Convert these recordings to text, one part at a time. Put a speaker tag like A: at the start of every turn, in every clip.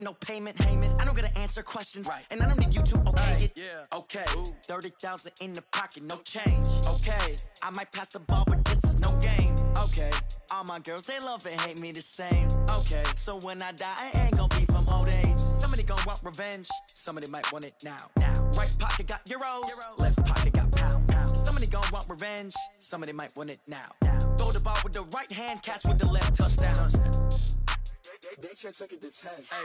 A: No payment, I don't gotta answer questions, right. And I don't need you to okay it. Yeah. Okay, 30,000 in the pocket, no change. Okay, I might pass the ball, but this is no game. Okay, all my girls, they love and hate me the same. Okay, so when I die, I ain't gonna be from old age. Somebody gonna want revenge, somebody might want it now. Right pocket got euros, left pocket got pounds. Somebody gonna want revenge, somebody might want it now. Throw the ball with the right hand, catch with the left, touchdown.
B: They can't take it to 10.
A: Hey.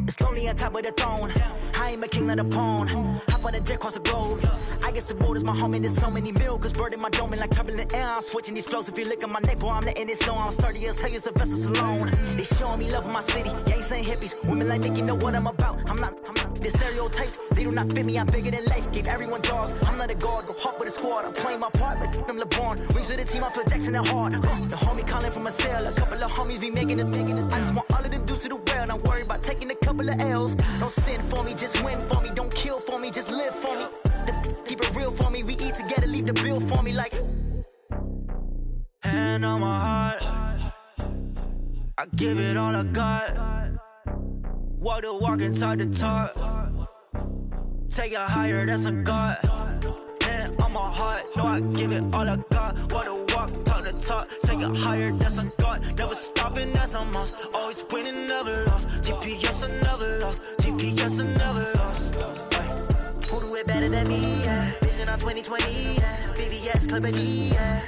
C: It's lonely on top of the throne. I ain't a king of the pawn. Hop on a jet across the globe. I guess the road is my home and there's so many milk. Bird in my dome and like turbulent air. I'm switching these flows. If you look at my neck, boy, I'm letting it slow. I'm sturdy as hell as a vessel alone. They showing me love in my city. Gangs ain't hippies. Women like Nicky know what I'm about. I'm not the stereotypes. They do not fit me. I'm bigger than life. Gave everyone jobs. I'm not a guard, but hawk with a squad. I'm playing my part, but them LeBron. Rings of the team, I feel Jackson and hard. The homie calling from a cell. A couple of homies be making it. I just want all of them dudes to the well. Not worry about taking a couple of L's. Don't sin for me, just win for me. Don't kill for me, just live for me. Keep it real for me. We eat together, leave the bill for me like. Hand on my heart, I give it all I got. Walk the walk and talk the talk. Take it higher, that's a God. Hand on my heart, no, I give it all I got. Walk the walk, talk the talk. Take it higher, that's a God. Never stopping, that's a must. Always winning, never lost. GPS, I never lost. GPS, I never lost. Who do it better than me? Yeah. Vision on 2020. Yeah. VVS, Clippity. Yeah.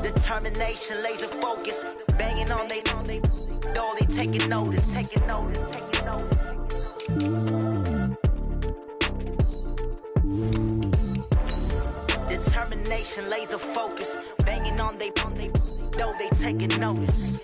C: Determination, laser focus. Banging on they know they taking notice. Taking notice. Determination, laser focus. Banging on they know they taking notice.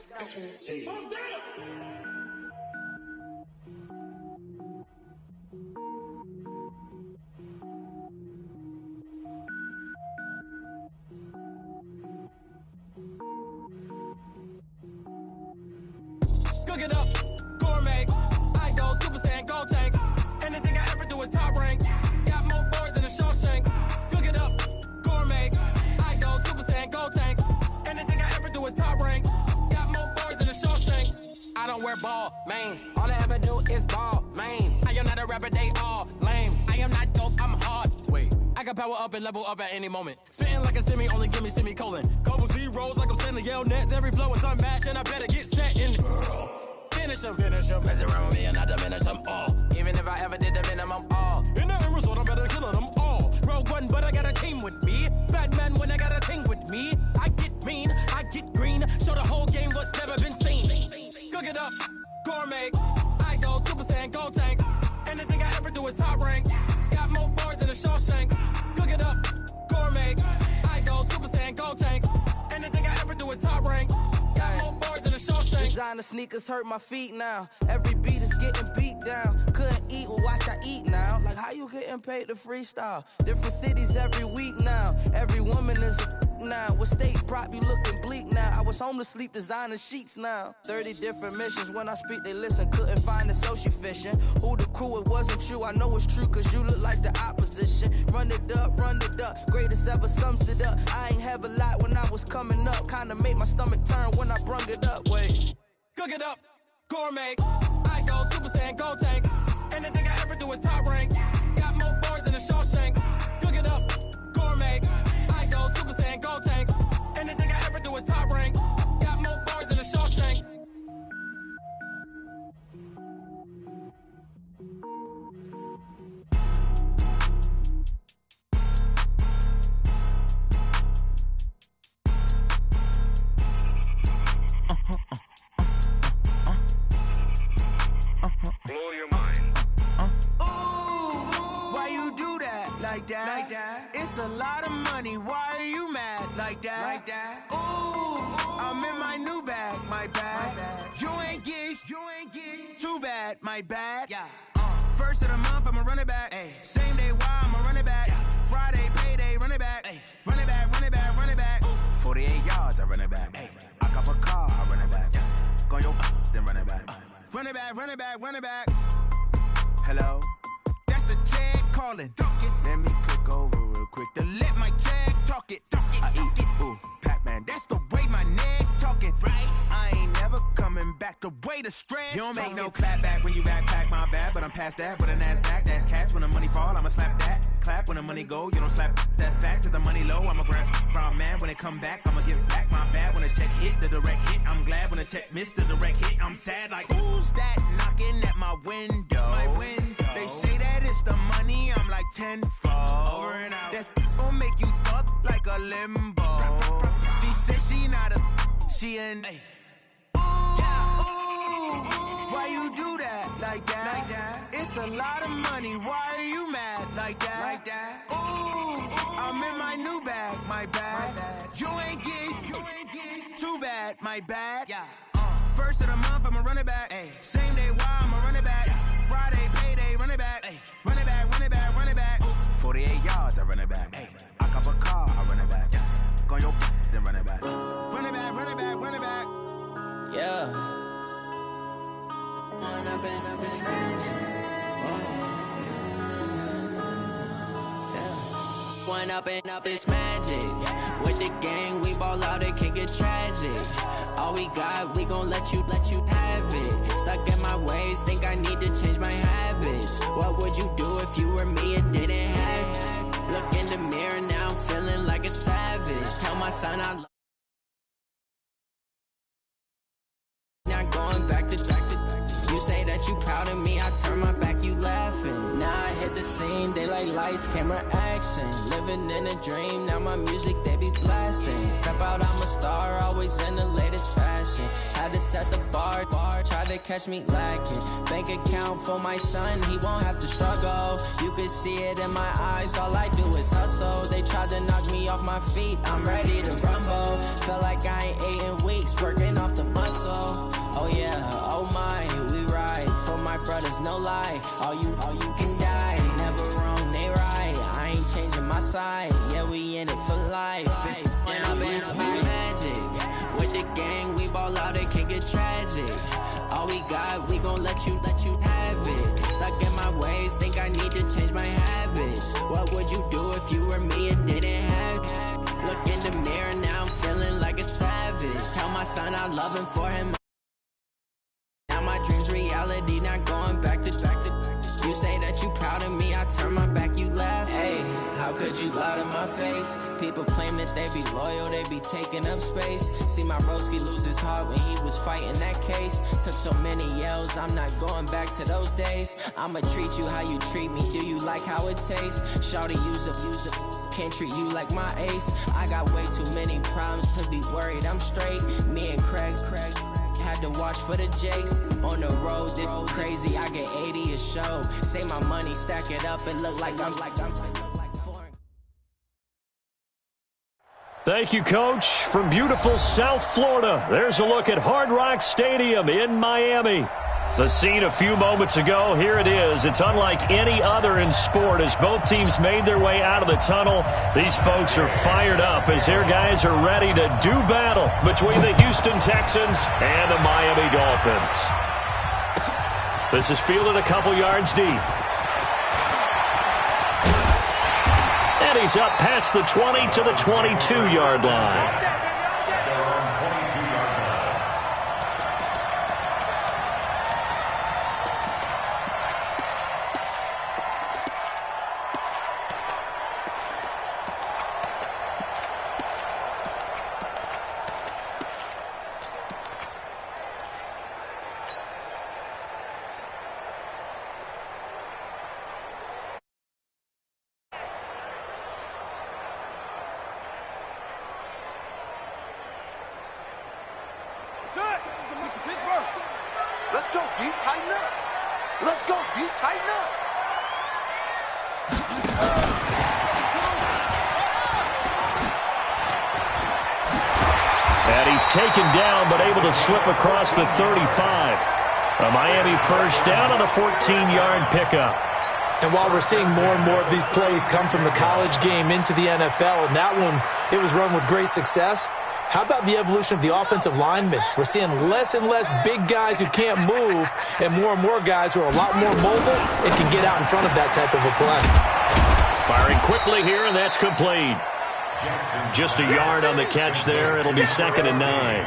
D: Cook it up, gourmet. I go Super Saiyan, gold tank. Anything I ever do is top rank. Got more boards than a Shawshank. Cook it up, gourmet. I go Super Saiyan, gold tank. Anything I ever do is top rank. Got more boards than a Shawshank. I don't wear ball mains. All I ever do is ball main. I am not a rapper, they all lame. I am not dope, I'm hard. Wait, I can power up and level up at any moment. Spitting like a semi, only give me semicolon. Couple zeros like I'm sending yell nets. Every flow is unmatched and I better get set in. Finish them. Mess around with me and I diminish them all. Even if I ever did the minimum all. In the end result, I'm better killing them all. Rogue One, but I got a team with me. Batman when I got a thing with me. I get mean, I get green. Show the whole game what's never been seen. Cook it up, gourmet. I go Super Saiyan, gold tank. Anything I ever do is top rank. Got more bars than a Shawshank. Cook it up, gourmet. I go Super Saiyan, gold tank. Anything I ever do is top rank. More bars than a Shawshank.
E: Designer sneakers hurt my feet now. Every beat is getting beat down. Couldn't eat, well watch I eat now. Like how you getting paid to freestyle? Different cities every week now. Every woman is a now. With state prop, you looking bleak now. I was home to sleep designing sheets now. 30 different missions. When I speak, they listen. Couldn't find the social fishing. Who the crew, it wasn't you. I know it's true, cause you look like the opposition. Run it up. Greatest ever sums it up. I ain't have a lot when I was coming up. Kinda made my stomach turn when I brung it up. Wait.
D: Cook it up, gourmet. I go Super Saiyan, gold tank. Anything I ever do is top rank. Got more bars than a Shawshank. Cook it up, gourmet. I go Super Saiyan, gold tank. Anything I ever do is top rank. Got more bars than a Shawshank.
B: Blow your mind.
F: Why you do that like that? It's a lot of money. Why are you mad like that? Ooh, I'm in my new bag, my bad. You ain't get too bad, my bad. Yeah. First of the month, I'ma run it back. Ay. Same day, why I'ma run it back. Friday, payday, run it back. Ay. Run it back, run it back, run it back. 48 yards, I run it back. Ay. I cop a car, I run it back. Go your then run it back. Run it back, run it back, run it back. Hello? That's the jag calling. Let me click over real quick to let my jag talk it. I eat it, ooh, Pac-Man. That's the way my neck talking. Right? I ain't never coming back the way the stress. You don't make no clap back when you backpack, my bad. But I'm past that with a NASDAQ. That's cash when the money fall, I'ma slap that. Clap when the money go, you don't slap. That's facts. If the money low, I'ma grab brown man. When it come back, I'ma give back my bad. When the check hit, the direct hit, I'm glad. When the check missed the direct hit, I'm sad. Like, who's that knocking at my window? My window. They say that it's the money, I'm like tenfold. Over and out. That's gon' make you up like a limbo. She said she not a, she an. Why you do that like that? Like that? It's a lot of money. Why are you mad like that? Like that? Ooh, I'm in my new bag, my bad. You ain't getting too bad, my bad. Yeah. First of the month, I'ma run it back. Ay. Same day, why I'ma run it back. Friday, payday, run it back. Ay. Run it back, run it back, run it back. 48 yards, I run it back. Ay. I cop a car, I run it back. Go your then run it back. Run it back, run it back, run it back.
G: Yeah. When I've been up this When up and up it's magic. With the gang, we ball out, it can get tragic. All we got, we gon' let you have it. Stuck in my ways, think I need to change my habits. What would you do if you were me and didn't have it? Look in the mirror now, I'm feeling like a savage. Tell my son I love. Not going back to. You say that you proud of me, I turn my back, you laughing. Now I hit the scene, they like lights, camera, action. Living in a dream, now my music, they be blasting. Step out, I'm a star, always in the latest fashion. Had to set the bar, try to catch me lacking. Bank account for my son, he won't have to struggle. You can see it in my eyes, all I do is hustle. They tried to knock me off my feet, I'm ready to rumble. Felt like I ain't ate in weeks, working off the muscle. Oh yeah, oh my, we ride for my brothers, no lie. All you can die, never wrong, they right. I ain't changing my side, yeah, we in it for life. When I've been up, it's magic. With the gang, we ball out, it can get tragic. All we got, we gon' let you have it. Stuck in my ways, think I need to change my habits. What would you do if you were me and didn't have it? Look in the mirror, now I'm feeling like a savage. Tell my son I love him for him. Now my dreams reality, not going back to. You say that you proud of me, I turn my back, you laugh. Hey, how could you lie to my face? People claim that they be loyal, they be taking up space. See my broski lose his heart when he was fighting that case. Took so many yells, I'm not going back to those days. I'ma treat you how you treat me, do you like how it tastes? Shawty, use up, can't treat you like my ace. I got way too many problems to be worried, I'm straight. Me and Craig had to watch for the Jakes. On the road, this crazy, I get 80 a show. Say my money, stack it up, and look like I'm foreign.
H: Thank you, Coach. From beautiful South Florida, there's a look at Hard Rock Stadium in Miami. The scene a few moments ago, here it is. It's unlike any other in sport as both teams made their way out of the tunnel. These folks are fired up as their guys are ready to do battle between the Houston Texans and the Miami Dolphins. This is fielded a couple yards deep. And he's up past the 20 to the 22-yard line.
B: Let's go, deep, tighten up. Let's go, deep, tighten up.
H: And he's taken down, but able to slip across the 35. A Miami first down on a 14-yard pickup.
I: And while we're seeing more and more of these plays come from the college game into the NFL, and that one, it was run with great success, how about the evolution of the offensive linemen? We're seeing less and less big guys who can't move and more guys who are a lot more mobile and can get out in front of that type of a play.
H: Firing quickly here, and that's complete. Just a yard on the catch there. It'll be 2nd and 9.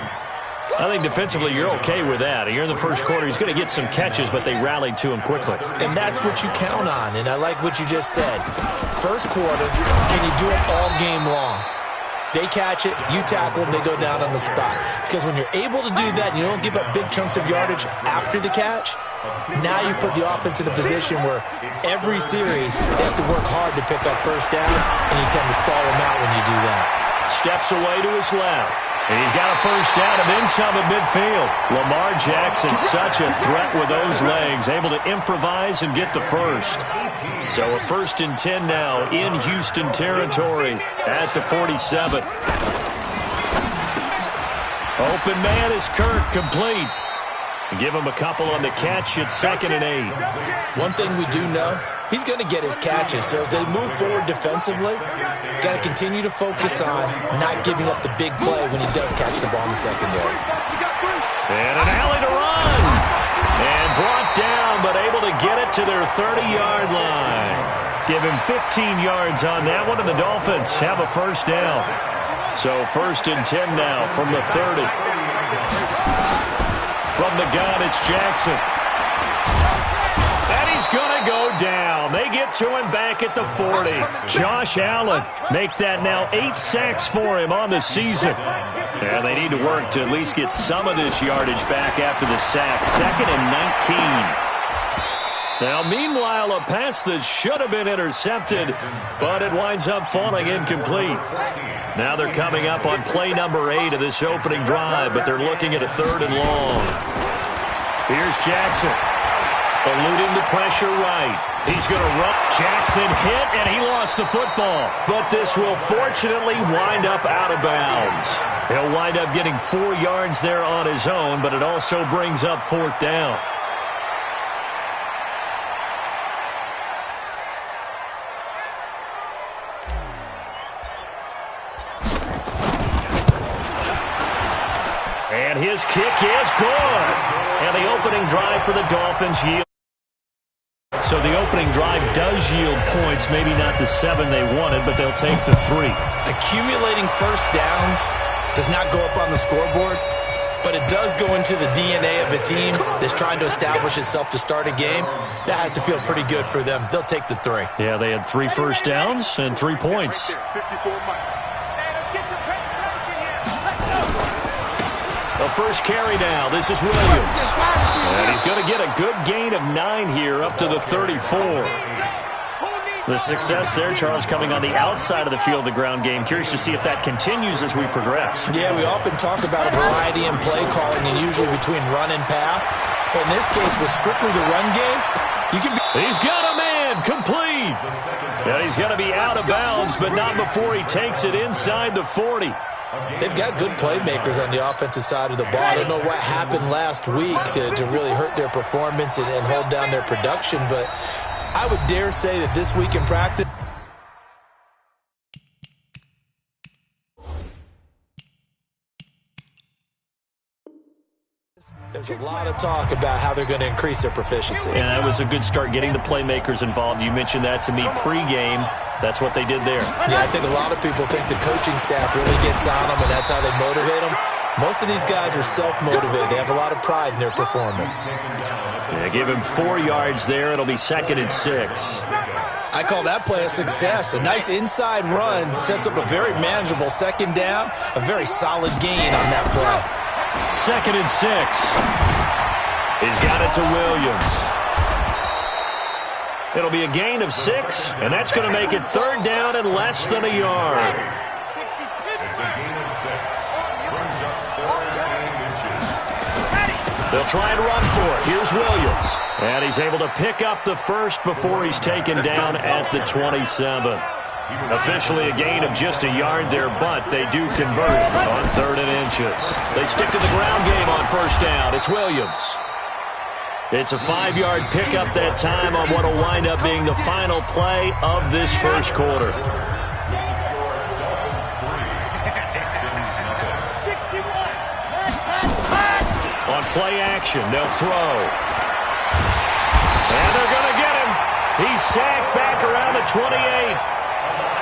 H: I think defensively you're okay with that. Here in the first quarter, he's going to get some catches, but they rallied to him quickly.
I: And that's what you count on, and I like what you just said. First quarter, can you do it all game long? They catch it, you tackle them, they go down on the spot. Because when you're able to do that and you don't give up big chunks of yardage after the catch, now you put the offense in a position where every series they have to work hard to pick up first downs, and you tend to stall them out when you do that.
H: Steps away to his left. And he's got a first down and then some at midfield. Lamar Jackson, such a threat with those legs, able to improvise and get the first. So a 1st and 10 now in Houston territory at the 47. Open man is Kirk, complete. Give him a couple on the catch at 2nd and 8.
I: One thing we do know, he's going to get his catches. So as they move forward defensively, got to continue to focus on not giving up the big play when he does catch the ball in the secondary.
H: And an alley to run. And brought down, but able to get it to their 30-yard line. Give him 15 yards on that one, and the Dolphins have a first down. So 1st and 10 now from the 30. From the gun, it's Jackson. And he's going to go down. They get to him back at the 40. Josh Allen make that now 8 sacks for him on the season. And they need to work to at least get some of this yardage back after the sack. 2nd and 19. Now, meanwhile, a pass that should have been intercepted, but it winds up falling incomplete. Now they're coming up on play number 8 of this opening drive, but they're looking at a 3rd and long. Here's Jackson, eluding the pressure right. He's going to run. Jackson hit, and he lost the football. But this will fortunately wind up out of bounds. He'll wind up getting 4 yards there on his own, but it also brings up 4th down. And his kick is good. And the opening drive for the Dolphins yield. So the opening drive does yield points, maybe not the 7 they wanted, but they'll take the 3.
I: Accumulating first downs does not go up on the scoreboard, but it does go into the DNA of a team that's trying to establish itself to start a game. That has to feel pretty good for them. They'll take the 3.
H: Yeah, they had 3 first downs and 3 points. The first carry now. This is Williams. And he's going to get a good gain of 9 here up to the 34. The success there, Charles, coming on the outside of the field, the ground game. Curious to see if that continues as we progress.
I: Yeah, we often talk about a variety in play calling and usually between run and pass. But in this case, with strictly the run game, you can be...
H: He's got a man, complete. And he's going to be out of bounds, but not before he takes it inside the 40.
I: They've got good playmakers on the offensive side of the ball. I don't know what happened last week to really hurt their performance and hold down their production, but I would dare say that this week in practice, there's a lot of talk about how they're going to increase their proficiency.
H: And that was a good start getting the playmakers involved. You mentioned that to me pregame. That's what they did there.
I: Yeah, I think a lot of people think the coaching staff really gets on them, and that's how they motivate them. Most of these guys are self-motivated. They have a lot of pride in their performance.
H: Yeah, give him 4 yards there. It'll be 2nd and 6.
I: I call that play a success. A nice inside run sets up a very manageable 2nd down, a very solid gain on that play.
H: 2nd and 6. He's got it to Williams. It'll be a gain of 6, and that's going to make it 3rd down and less than a yard. They'll try and run for it. Here's Williams. And he's able to pick up the first before he's taken down at the 27. Officially a gain of just a yard there, but they do convert on 3rd and inches. They stick to the ground game on 1st down. It's Williams. It's a 5-yard pickup that time on what will wind up being the final play of this first quarter. On play action, they'll throw. And they're going to get him. He's sacked back around the 28.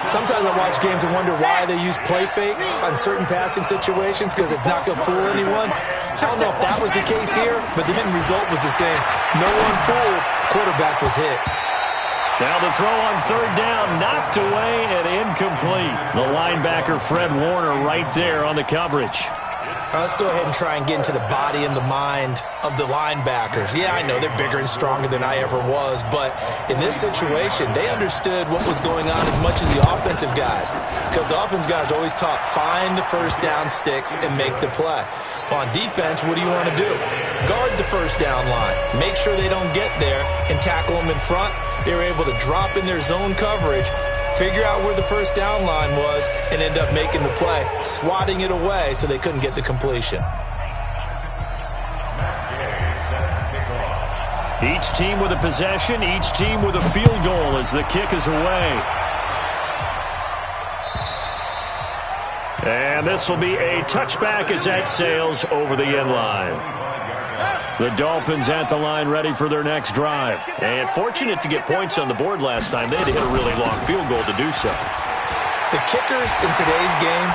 I: Sometimes I watch games and wonder why they use play fakes on certain passing situations because it's not going to fool anyone. I don't know if that was the case here, but the end result was the same. No one fooled. Quarterback was hit.
H: Now the throw on third down, knocked away and incomplete. The linebacker, Fred Warner, right there on the coverage.
I: Let's go ahead and try and get into the body and the mind of the linebackers. Yeah, I know they're bigger and stronger than I ever was, but in this situation, they understood what was going on as much as the offensive guys, because the offensive guys always taught find the first down sticks and make the play. On defense, what do you want to do? Guard the first down line. Make sure they don't get there and tackle them in front. They were able to drop in their zone coverage, figure out where the first down line was, and end up making the play, swatting it away so they couldn't get the completion.
H: Each team with a possession, each team with a field goal as the kick is away. And this will be a touchback as that sails over the end line. The Dolphins at the line ready for their next drive. And fortunate to get points on the board last time. They had to hit a really long field goal to do so.
I: The kickers in today's game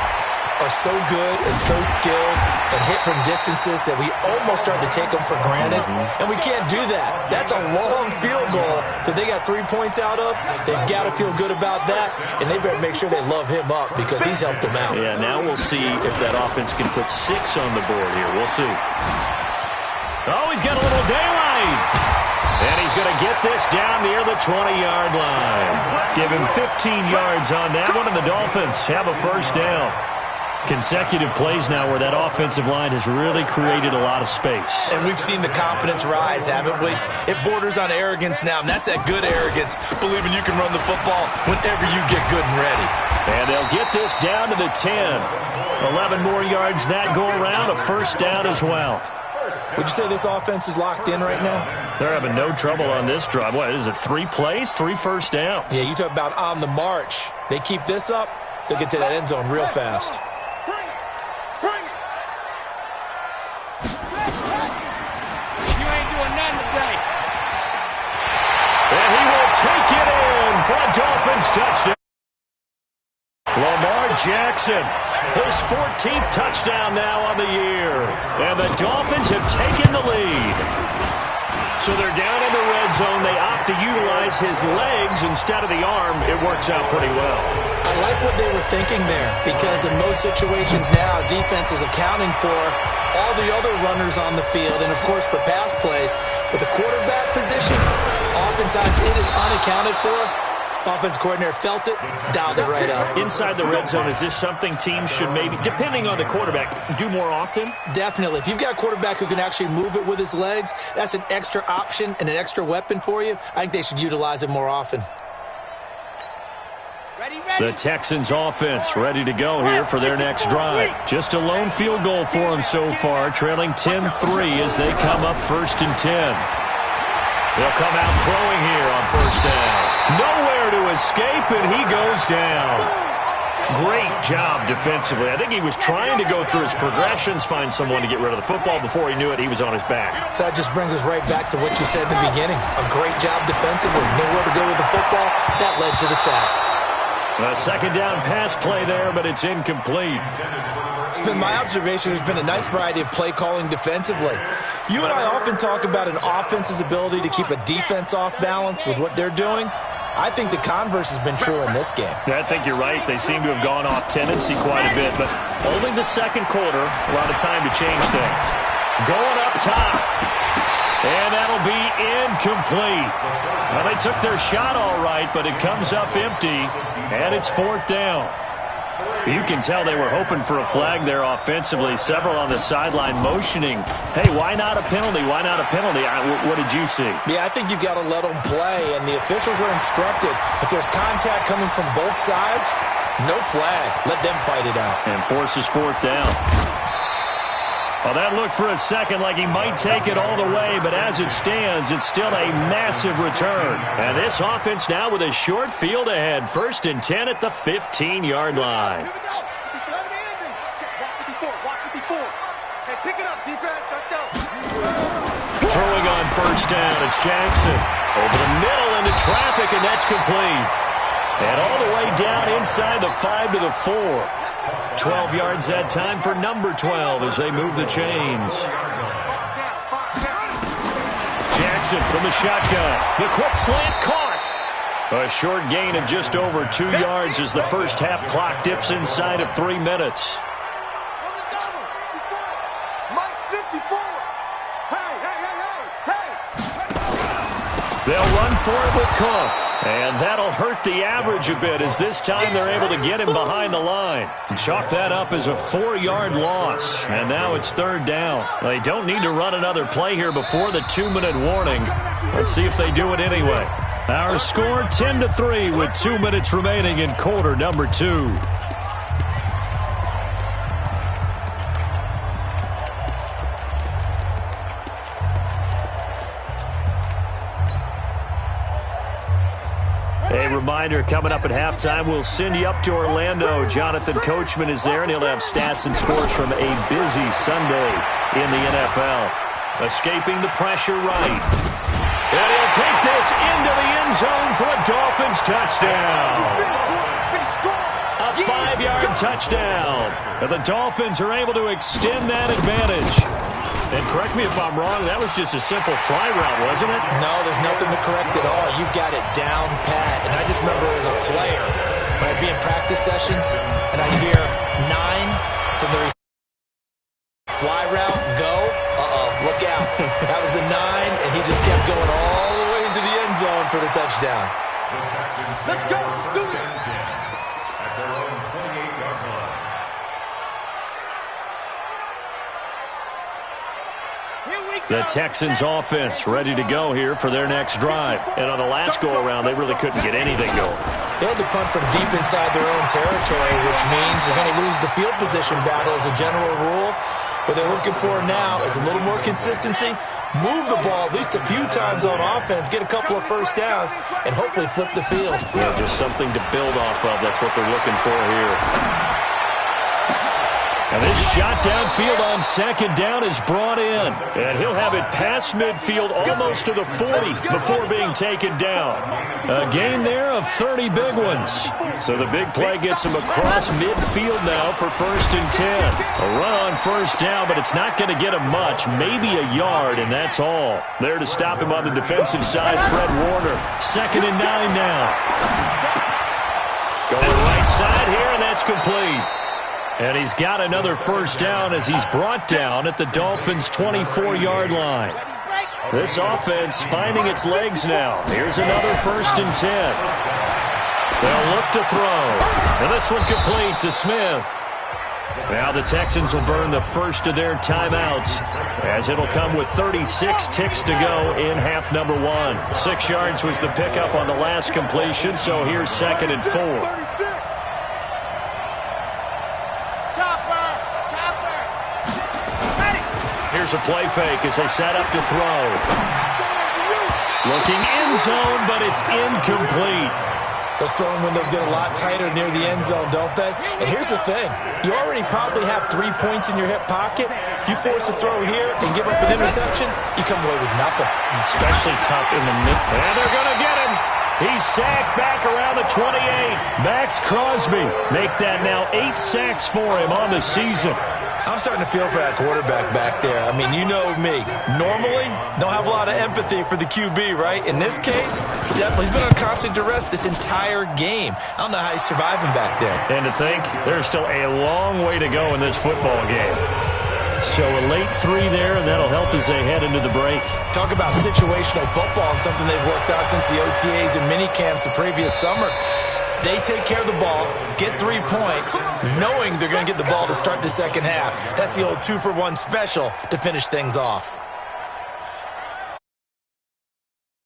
I: are so good and so skilled and hit from distances that we almost start to take them for granted. And we can't do that. That's a long field goal that they got 3 points out of. They've got to feel good about that, and they better make sure they love him up because he's helped them out.
H: Yeah, now we'll see if that offense can put 6 on the board here. We'll see. Oh, he's got a little daylight. And he's going to get this down near the 20-yard line. Give him 15 yards on that one, and the Dolphins have a first down. Consecutive plays now where that offensive line has really created a lot of space.
I: And we've seen the confidence rise, haven't we? It borders on arrogance now, and that's that good arrogance, believing you can run the football whenever you get good and ready.
H: And they'll get this down to the 10. 11 more yards that go around, a first down as well.
I: Would you say this offense is locked in right now?
H: They're having no trouble on this drive. What is it, 3 plays, 3 first downs?
I: Yeah, you talk about on the march. They keep this up, they'll get to that end zone real fast.
H: And he will take it in for a Dolphins touchdown. Lamar Jackson, his 14th touchdown now on the year. And the Dolphins have taken the lead. So they're down in the red zone. They opt to utilize his legs instead of the arm. It works out pretty well.
I: I like what they were thinking there because in most situations now, defense is accounting for all the other runners on the field and, of course, for pass plays. But the quarterback position, oftentimes it is unaccounted for. Offense coordinator felt it, dialed it right up.
H: Inside the red zone, is this something teams should maybe, depending on the quarterback, do more often?
I: Definitely. If you've got a quarterback who can actually move it with his legs, that's an extra option and an extra weapon for you. I think they should utilize it more often.
H: The Texans offense ready to go here for their next drive. Just a lone field goal for them so far, trailing 10-3 as they come up 1st and 10. They'll come out throwing here on first down. Nowhere to escape, and he goes down. Great job defensively. I think he was trying to go through his progressions, find someone to get rid of the football. Before he knew it, he was on his back.
I: So that just brings us right back to what you said in the beginning. A great job defensively. Nowhere to go with the football. That led to the sack.
H: A second down pass play there, but it's incomplete.
I: It's been my observation there's been a nice variety of play calling defensively. You and I often talk about an offense's ability to keep a defense off balance with what they're doing. I think the converse has been true in this game.
H: I think you're right. They seem to have gone off tendency quite a bit, but only the second quarter, a lot of time to change things. Going up top, and that'll be incomplete. Well, they took their shot all right, but it comes up empty, and it's 4th down. You can tell they were hoping for a flag there offensively. Several on the sideline motioning, hey, why not a penalty? Why not a penalty? What did you see?
I: Yeah, I think you've got to let them play, and the officials are instructed. If there's contact coming from both sides, no flag. Let them fight it out.
H: And forces 4th down. Well, that looked for a second like he might take it all the way, but as it stands, it's still a massive return. And this offense now with a short field ahead. 1st and 10 at the 15-yard line.
B: Here we go. Watch 54. Hey, pick it up, defense. Let's go.
H: Throwing on 1st down, it's Jackson. Over the middle into traffic, and that's complete. And all the way down inside the 5 to the 4. 12 yards that time for number 12 as they move the chains. Jackson from the shotgun. The quick slant caught. A short gain of just over 2 yards as the first half clock dips inside of 3 minutes. They'll run for it with Cook. And that'll hurt the average a bit as this time they're able to get him behind the line. Chalk that up as a 4-yard loss. And now it's 3rd down. They don't need to run another play here before the 2-minute warning. Let's see if they do it anyway. Our score 10-3 with 2 minutes remaining in quarter number 2. A reminder, coming up at halftime, we'll send you up to Orlando. Jonathan Coachman is there, and he'll have stats and scores from a busy Sunday in the NFL. Escaping the pressure right. And he'll take this into the end zone for a Dolphins touchdown. A 5-yard touchdown. And the Dolphins are able to extend that advantage. And correct me if I'm wrong, that was just a simple fly route, wasn't it?
I: No, there's nothing to correct at all. You got it down pat. And I just remember as a player, when I'd be in practice sessions, and I'd hear 9 from the fly route, go, look out. That was the 9, and he just kept going all the way into the end zone for the touchdown.
B: Let's go. Let's do this.
H: The Texans offense ready to go here for their next drive. And on the last go-around, they really couldn't get anything going.
I: They had to punt from deep inside their own territory, which means they're going to lose the field position battle as a general rule. What they're looking for now is a little more consistency, move the ball at least a few times on offense, get a couple of first downs, and hopefully flip the field.
H: Yeah, just something to build off of. That's what they're looking for here. And this shot downfield on 2nd down is brought in. And he'll have it past midfield almost to the 40 before being taken down. A gain there of 30 big ones. So the big play gets him across midfield now for 1st and 10. A run on 1st down, but it's not going to get him much. Maybe a yard, and that's all. There to stop him on the defensive side, Fred Warner. 2nd and 9 now. Going right side here, and that's complete. And he's got another first down as he's brought down at the Dolphins' 24-yard line. This offense finding its legs now. Here's another 1st and 10. They'll look to throw. And this one complete to Smith. Now the Texans will burn the first of their timeouts as it'll come with 36 ticks to go in half number 1. 6 yards was the pickup on the last completion, so here's 2nd and 4. Here's a play fake as they set up to throw. Looking end zone, but it's incomplete.
I: Those throwing windows get a lot tighter near the end zone, don't they? And here's the thing. You already probably have 3 points in your hip pocket. You force a throw here and give up an interception, you come away with nothing.
H: Especially tough in the middle. And they're going to get him. He's sacked back around the 28. Max Crosby make that now 8 sacks for him on the season.
I: I'm starting to feel for that quarterback back there. I mean, you know me. Normally, don't have a lot of empathy for the QB, right? In this case, definitely. He's been on constant duress this entire game. I don't know how he's surviving back there.
H: And to think, there's still a long way to go in this football game. So a late 3 there, and that'll help as they head into the break.
I: Talk about situational football and something they've worked out since the OTAs and mini camps the previous summer. They take care of the ball, get 3 points, knowing they're going to get the ball to start the second half. That's the old 2-for-1 special to finish things off.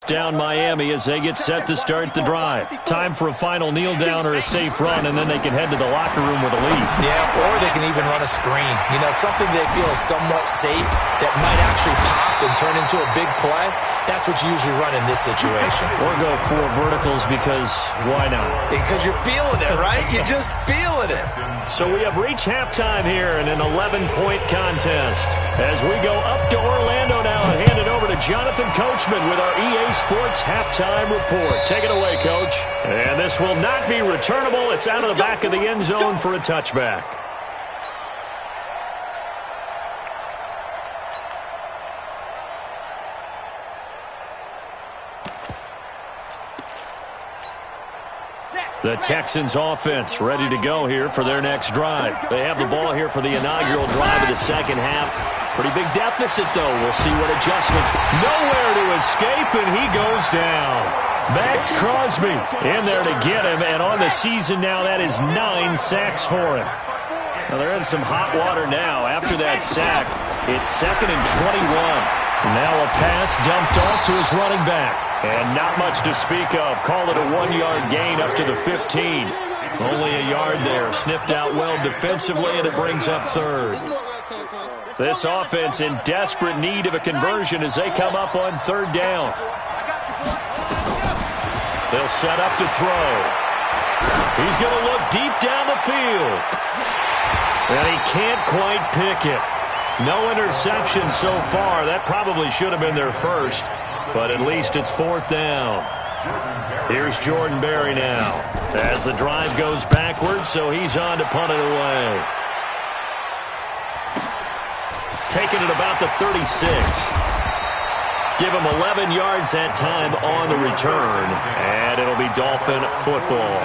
H: down Miami as they get set to start the drive. Time for a final kneel down or a safe run, and then they can head to the locker room with a lead.
I: Yeah, or they can even run a screen. You know, something they feel is somewhat safe that might actually pop and turn into a big play. That's what you usually run in this situation.
H: Or go 4 verticals because why not?
I: Because you're feeling it, right? You're just feeling it.
H: So we have reached halftime here in an 11-point contest. As we go up to Orlando now and hand it over to Jonathan Coachman with our EA Sports Halftime Report. Take it away, Coach. And this will not be returnable. It's out of the back of the end zone for a touchback. The Texans offense ready to go here for their next drive. They have the ball here for the inaugural drive of the second half. Pretty big deficit, though. We'll see what adjustments. Nowhere to escape, and he goes down. Max Crosby in there to get him, and on the season now, that is 9 sacks for him. Now, they're in some hot water now. After that sack, it's 2nd and 21. Now a pass dumped off to his running back. And not much to speak of. Call it a 1-yard gain up to the 15. Only a yard there. Sniffed out well defensively, and it brings up 3rd. This offense in desperate need of a conversion as they come up on 3rd down. They'll set up to throw. He's going to look deep down the field. And he can't quite pick it. No interception so far. That probably should have been their first. But at least it's 4th down. Here's Jordan Berry now as the drive goes backwards, so he's on to punt it away. Taking it about the 36. Give him 11 yards that time on the return, and it'll be Dolphin football.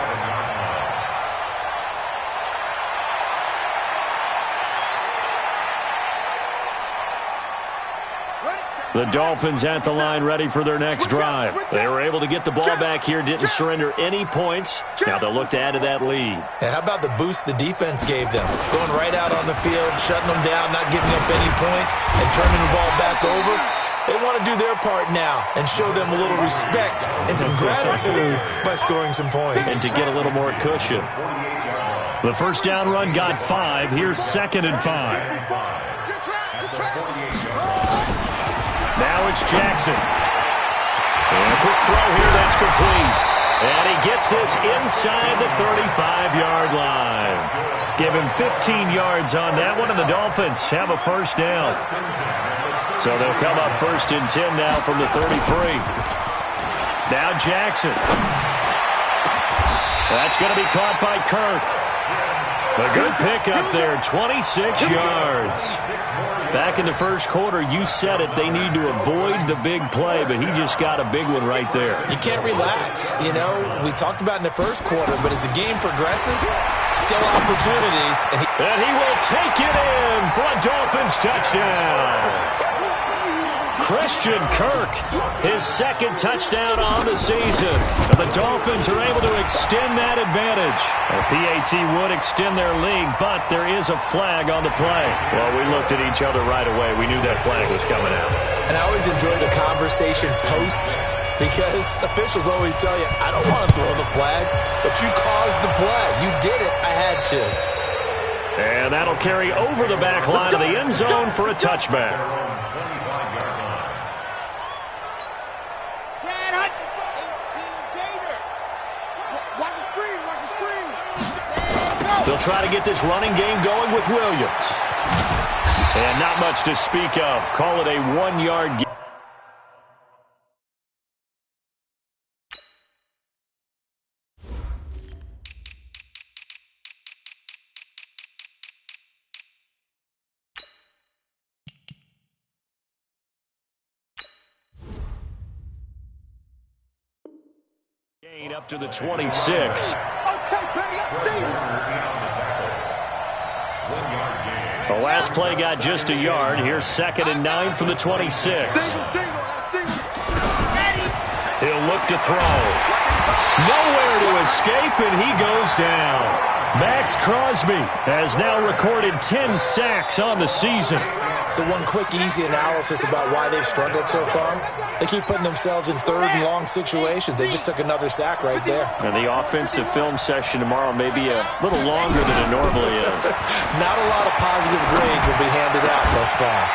H: The Dolphins at the line ready for their next drive. They were able to get the ball back here, didn't surrender any points. Now they'll look to add to that lead.
I: And how about the boost the defense gave them? Going right out on the field, shutting them down, not giving up any points, and turning the ball back over. They want to do their part now and show them a little respect and some gratitude by scoring some points.
H: And to get a little more cushion. The first down run got 5. Here's 2nd and 5. Now it's Jackson. And a quick throw here, that's complete. And he gets this inside the 35-yard line. Give him 15 yards on that one, and the Dolphins have a first down. So they'll come up 1st and 10 now from the 33. Now Jackson. That's going to be caught by Kirk. A good pickup there, 26 yards. Back in the first quarter, you said it, they need to avoid the big play, but he just got a big one right there.
I: You can't relax. You know, we talked about in the first quarter, but as the game progresses, still opportunities. And
H: he will take it in for a Dolphins touchdown. Christian Kirk, his 2nd touchdown on the season. And the Dolphins are able to extend that advantage. A PAT would extend their lead, but there is a flag on the play. Well, we looked at each other right away. We knew that flag was coming out.
I: And I always enjoy the conversation post because officials always tell you, I don't want to throw the flag, but you caused the play. You did it. I had to.
H: And that'll carry over the back line of the end zone for a touchback. They'll try to get this running game going with Williams. And not much to speak of. Call it a 1-yard gain. Gain up to the 26. The last play got just a yard. Here's 2nd and 9 from the 26. He'll look to throw. Nowhere to escape, and he goes down. Max Crosby has now recorded 10 sacks on the season.
I: So one quick, easy analysis about why they've struggled so far. They keep putting themselves in third and long situations. They just took another sack right there.
H: And the offensive film session tomorrow may be a little longer than it normally is.
I: Not a lot of positive grades will be handed out thus far.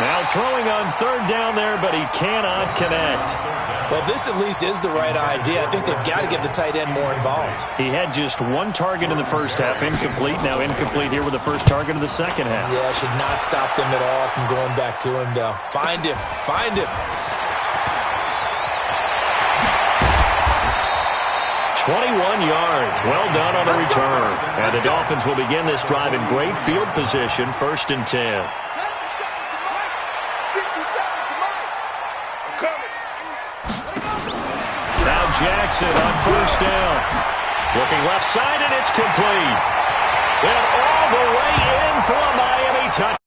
H: Now throwing on third down there, but he cannot connect.
I: Well, this at least is the right idea. I think they've got to get the tight end more involved.
H: He had just one target in the first half, incomplete. Now incomplete here with the first target of the second half.
I: Yeah, should not stop them at all from going back to him, though. Find him. Find him.
H: 21 yards. Well done on the return. And the Dolphins will begin this drive in great field position, 1st and 10. Jackson on first down. Looking left side, and it's complete. And all the way in for a Miami touchdown.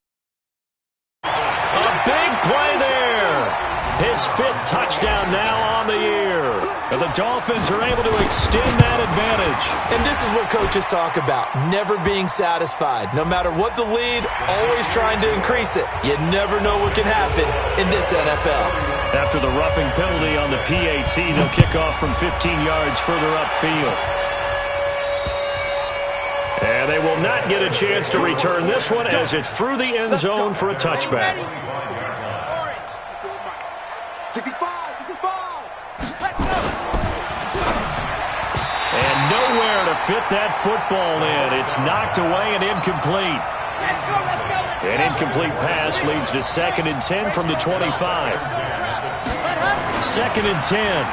H: A big play there. His 5th touchdown now on the year. And the Dolphins are able to extend that advantage.
I: And this is what coaches talk about, never being satisfied. No matter what the lead, always trying to increase it. You never know what can happen in this NFL.
H: After the roughing penalty on the PAT, they'll kick off from 15 yards further upfield. And they will not get a chance to return this one as it's through the end zone for a touchback. And nowhere to fit that football in. It's knocked away and incomplete. An incomplete pass leads to 2nd and 10 from the 25. 2nd and 10.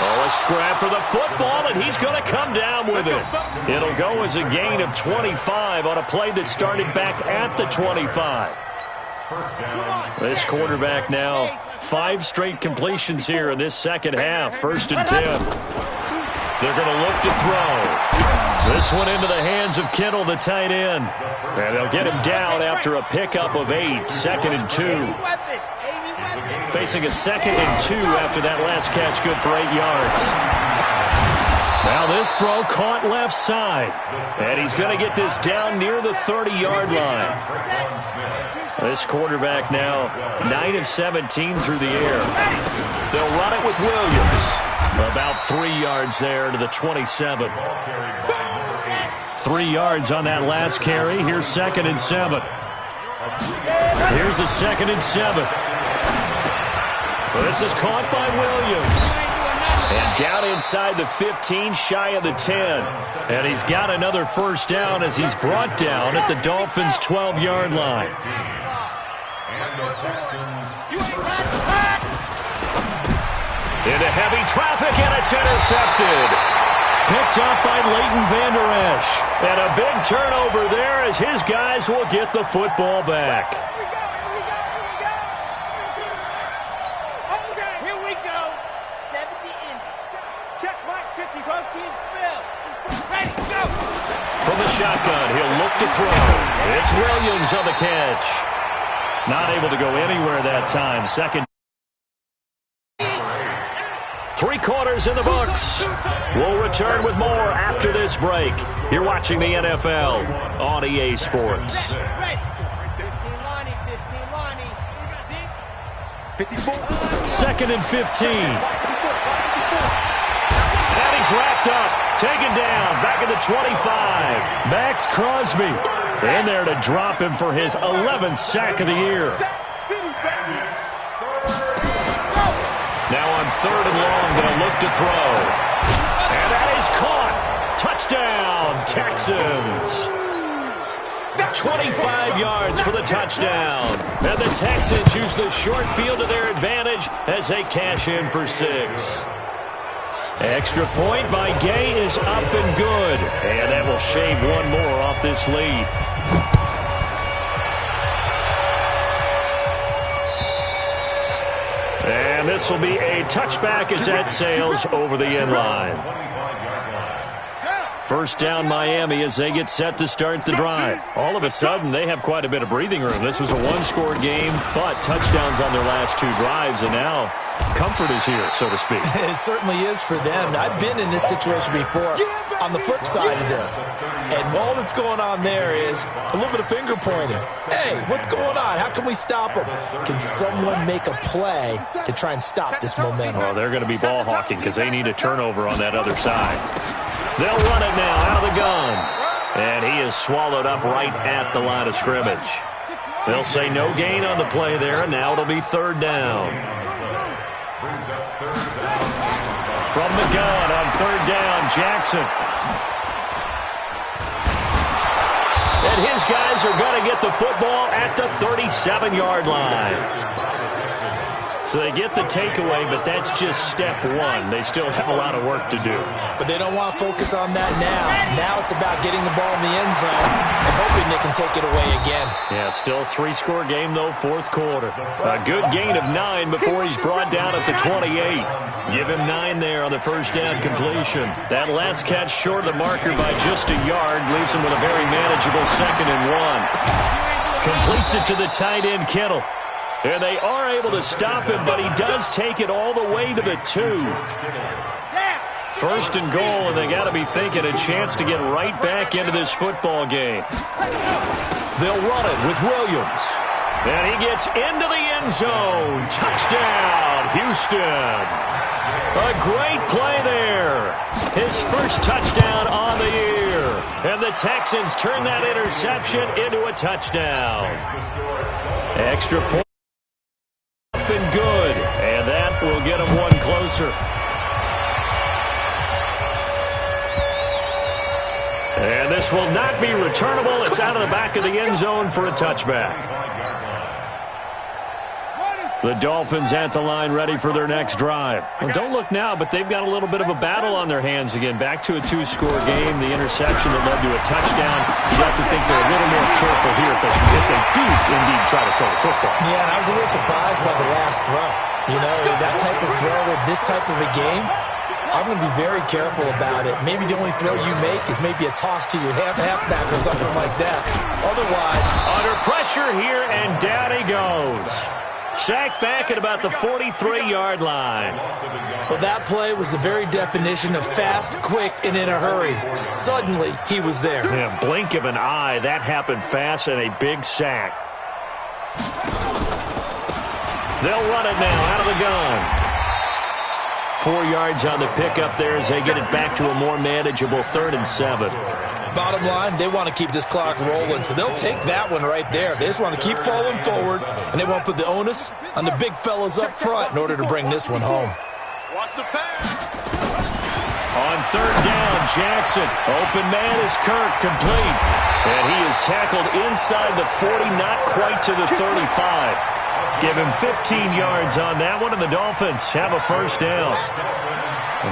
H: Oh, a scrap for the football, and he's going to come down with it. It'll go as a gain of 25 on a play that started back at the 25. This quarterback now 5 straight completions here in this second half. 1st and 10. They're going to look to throw. This one into the hands of Kittle, the tight end. And they'll get him down after a pickup of 8. 2nd and 2. Facing a 2nd and 2 after that last catch, good for 8 yards. Now this throw caught left side. And he's going to get this down near the 30-yard line. This quarterback now 9 of 17 through the air. They'll run it with Williams. About 3 yards there to the 27. 3 yards on that last carry. Here's 2nd and 7. Here's a 2nd and 7. This is caught by Williams. And down inside the 15, shy of the 10. And he's got another first down as he's brought down at the Dolphins' 12-yard line. Into heavy traffic, and it's intercepted. Picked up by Leighton Vander Esch. And a big turnover there as his guys will get the football back.
J: Here we go. 70 in. Check mark 50. Coach and Spill. Ready, go.
H: From the shotgun, he'll look to throw. It's Williams on the catch. Not able to go anywhere that time. 2nd. 3 quarters in the books. We'll return with more after this break. You're watching the NFL on EA Sports.
J: 15 Lonnie. 54.
H: 2nd and 15. And he's wrapped up. Taken down. Back at the 25. Max Crosby in there to drop him for his 11th sack of the year. Now on 3rd and long, they'll look to throw. And that is caught. Touchdown, Texans. 25 yards for the touchdown. And the Texans use the short field to their advantage as they cash in for 6. Extra point by Gay is up and good. And that will shave one more off this lead. And this will be a touchback as that sails over the end line. First down Miami as they get set to start the drive. All of a sudden, they have quite a bit of breathing room. This was a one-score game, but touchdowns on their last 2 drives, and now comfort is here, so to speak.
I: It certainly is for them. I've been in this situation before on the flip side of this. And all that's going on there is a little bit of finger pointing. Hey, what's going on? How can we stop them? Can someone make a play to try and stop this momentum?
H: Well, they're going to be ball hawking because they need a turnover on that other side. They'll run it now out of the gun. And he is swallowed up right at the line of scrimmage. They'll say no gain on the play there, and now it'll be 3rd down. From the gun on 3rd down, Jackson. And his guys are going to get the football at the 37-yard line. So they get the takeaway, but that's just step 1. They still have a lot of work to do.
I: But they don't want to focus on that now. Now it's about getting the ball in the end zone and hoping they can take it away again.
H: Yeah, still 3-score game, though, 4th quarter. A good gain of 9 before he's brought down at the 28. Give him 9 there on the first down completion. That last catch short of the marker by just a yard leaves him with a very manageable 2nd and 1. Completes it to the tight end, Kittle. And they are able to stop him, but he does take it all the way to the 2. 1st and goal, and they got to be thinking a chance to get right back into this football game. They'll run it with Williams. And he gets into the end zone. Touchdown, Houston. A great play there. His first touchdown on the year. And the Texans turn that interception into a touchdown. Extra point. And good, and that will get him 1 closer. And this will not be returnable. It's out of the back of the end zone for a touchback. The Dolphins at the line ready for their next drive. Well, don't look now, but they've got a little bit of a battle on their hands again. Back to a 2-score game. The interception that led to a touchdown. You have to think they're a little more careful here if they do indeed try to throw the football.
I: Yeah, and I was a little surprised by the last throw. You know, that type of throw with this type of a game, I'm going to be very careful about it. Maybe the only throw you make is maybe a toss to your halfback or something like that. Otherwise,
H: under pressure here, and down he goes. Sacked back at about the 43-yard line.
I: Well, that play was the very definition of fast, quick, and in a hurry. Suddenly, he was there.
H: Yeah, blink of an eye. That happened fast, and a big sack. They'll run it now out of the gun. 4 yards on the pickup there as they get it back to a more manageable 3rd and 7.
I: Bottom line, they want to keep this clock rolling, so they'll take that one right there. They just want to keep falling forward, and they want to put the onus on the big fellas up front in order to bring this one home.
B: Watch the pass.
H: On 3rd down, Jackson. Open man is Kirk, complete. And he is tackled inside the 40, not quite to the 35. Give him 15 yards on that one, and the Dolphins have a first down.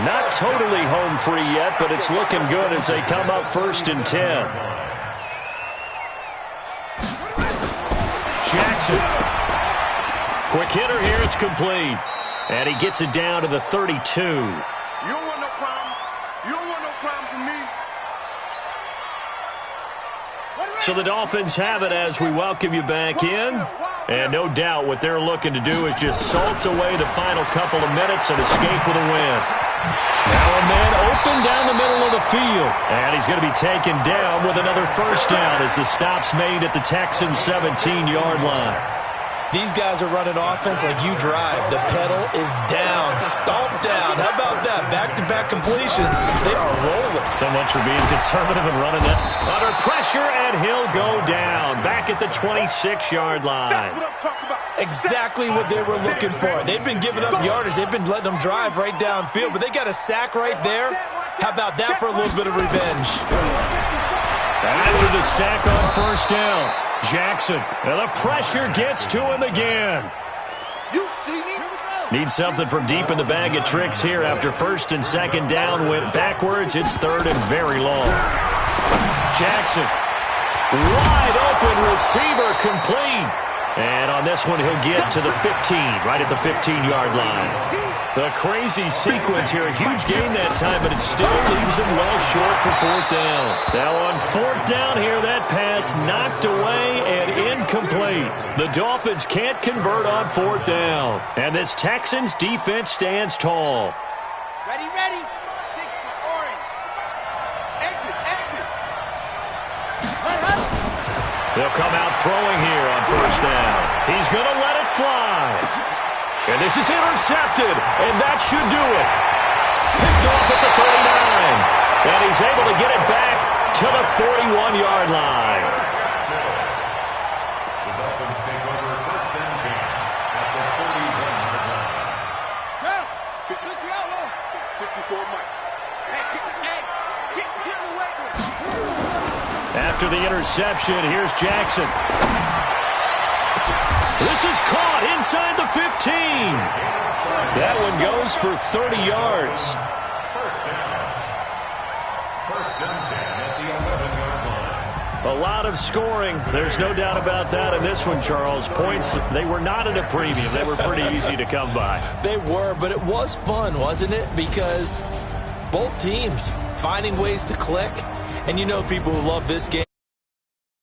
H: Not totally home free yet, but it's looking good as they come up 1st and 10. Jackson. Quick hitter here, it's complete. And he gets it down to the 32.
B: You don't want no problem. You don't want no problem from me.
H: So the Dolphins have it as we welcome you back in. And no doubt what they're looking to do is just salt away the final couple of minutes and escape with a win. Now a man open down the middle of the field. And he's going to be taken down with another first down as the stop's made at the Texans' 17-yard line.
I: These guys are running offense like you drive. The pedal is down, stomped down. How about that? Back-to-back completions. They are rolling.
H: So much for being conservative and running it. Under pressure, and he'll go down. Back at the 26-yard line.
B: That's what I'm talking about.
I: Exactly what they were looking for. They've been giving up yardage. They've been letting them drive right downfield, but they got a sack right there. How about that for a little bit of revenge?
H: After the sack on first down, Jackson, and the pressure gets to him again.
B: You see me?
H: Need something from deep in the bag of tricks here after 1st and 2nd down went backwards. It's 3rd and very long. Jackson, wide open receiver complete. And on this one, he'll get to the 15, right at the 15-yard line. A crazy sequence here. A huge gain that time, but it still leaves him well short for fourth down. Now on fourth down here, that pass knocked away and incomplete. The Dolphins can't convert on fourth down. And this Texans defense stands tall.
J: Ready, ready. 60, orange. Exit, exit.
H: They'll come out throwing here on first down. He's going to let it fly. And this is intercepted, and that should do it. Picked off at the 39. And he's able to get it back to the 41-yard line.
K: The Dolphins take over first and 10 at the 41-yard line.
J: Go! 50 outlaw. 54 Mike. Hey, get in the weight room.
H: After the interception, here's Jackson. This is caught inside the 15. That one goes for 30 yards.
K: First down 10 at the 11-yard line.
H: A lot of scoring. There's no doubt about that in this one, Charles. Points, they were not at a premium. They were pretty easy to come by.
I: They were, but it was fun, wasn't it? Because both teams finding ways to click. And you know people who love this game.